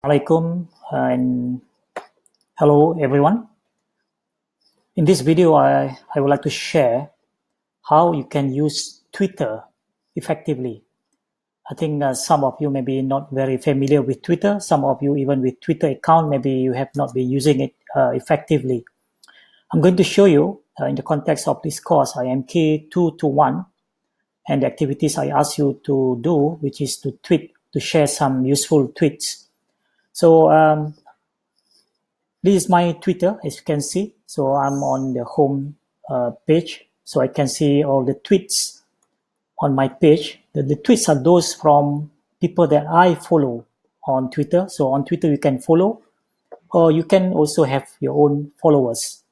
Alaikum and hello everyone. In this video, I would like to share how you can use Twitter effectively. I think some of you may be not very familiar with Twitter. Some of you, even with Twitter account, maybe you have not been using it effectively. I'm going to show you in the context of this course, IMK 221, and the activities I ask you to do, which is to tweet, to share some useful tweets. So this is my Twitter, as you can see. So I'm on the home page. So I can see all the tweets on my page. The tweets are those from people that I follow on Twitter. So on Twitter, you can follow, or you can also have your own followers.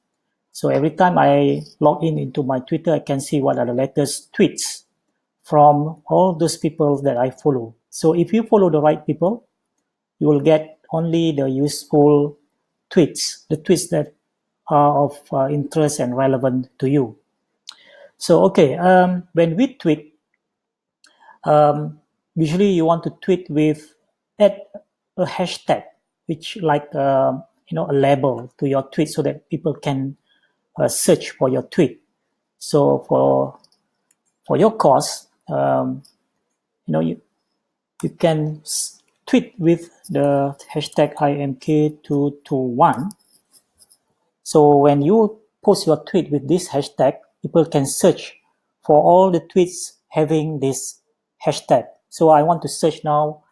So every time I log in into my Twitter, I can see what are the latest tweets from all those people that I follow. So if you follow the right people, you will get only the useful tweets, the tweets that are of interest and relevant to you. So, okay, when we tweet, usually you want to tweet with add a hashtag, which like a label to your tweet, so that people can search for your tweet. So for your course, you can tweet with the hashtag IMK221. So when you post your tweet with this hashtag, people can search for all the tweets having this hashtag. So I want to search now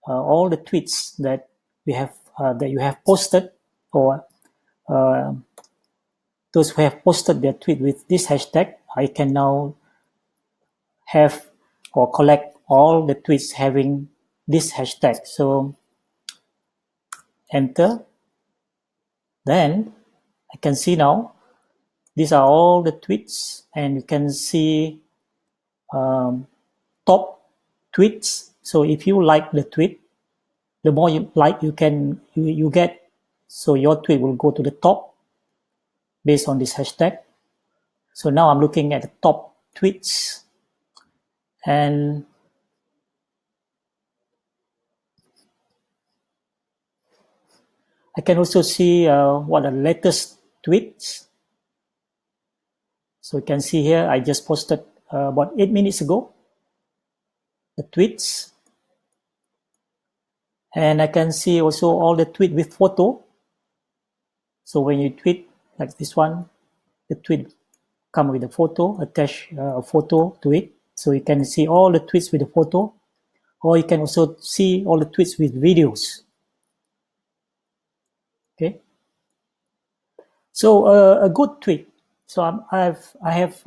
all the tweets that we have that you have posted, or uh, those who have posted their tweet with this hashtag. I can now have or collect all the tweets having this hashtag. So enter. Then I can see now these are all the tweets, and you can see top tweets. So if you like the tweet, the more you like you get, so your tweet will go to the top based on this hashtag. So now I'm looking at the top tweets, and I can also see what are the latest tweets. So you can see here, I just posted about 8 minutes ago the tweets, and I can see also all the tweet with photo. So when you tweet like this one, the tweet come with a photo, attach a photo to it. So you can see all the tweets with a photo, or you can also see all the tweets with videos. Okay. So a good tweet. So I have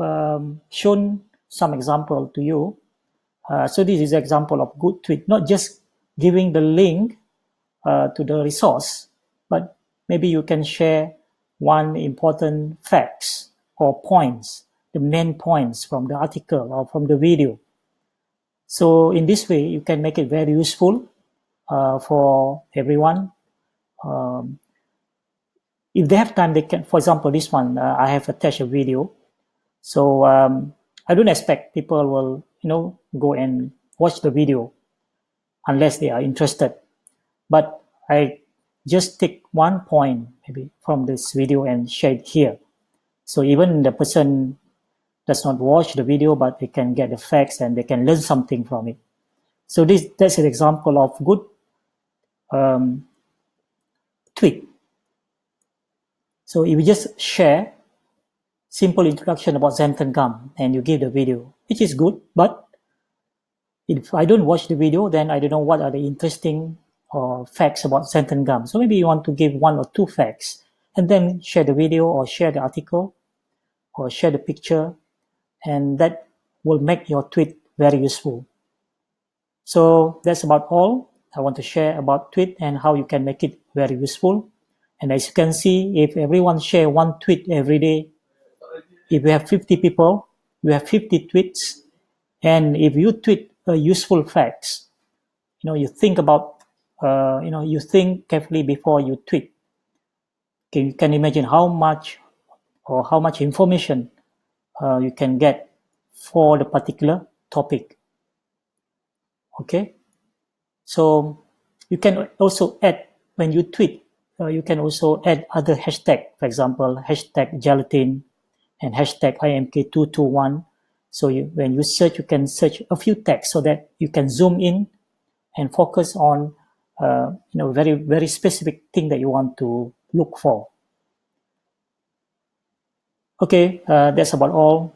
shown some example to you. So this is an example of good tweet, not just giving the link to the resource, but maybe you can share one important facts or points, the main points from the article or from the video. So in this way, you can make it very useful for everyone. If they have time, they can, for example, this one, I have attached a video. So I don't expect people will, go and watch the video unless they are interested. But I just take one point maybe from this video and share it here. So even the person does not watch the video, but they can get the facts and they can learn something from it. So that's an example of good tweet. So if you just share simple introduction about xanthan gum and you give the video, which is good, but if I don't watch the video, then I don't know what are the interesting facts about xanthan gum. So maybe you want to give one or two facts and then share the video or share the article or share the picture, and that will make your tweet very useful. So that's about all I want to share about tweet and how you can make it very useful. And as you can see, if everyone share one tweet every day, if we have 50 people, we have 50 tweets. And if you tweet useful facts, you think about, you think carefully before you tweet. You can imagine how much information you can get for the particular topic. Okay, so You can also add, when you tweet, you can also add other hashtag, for example, hashtag gelatin and hashtag IMK221. So when you search, you can search a few tags so that you can zoom in and focus on very, very specific thing that you want to look for. Okay, that's about all.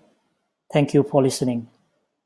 Thank you for listening.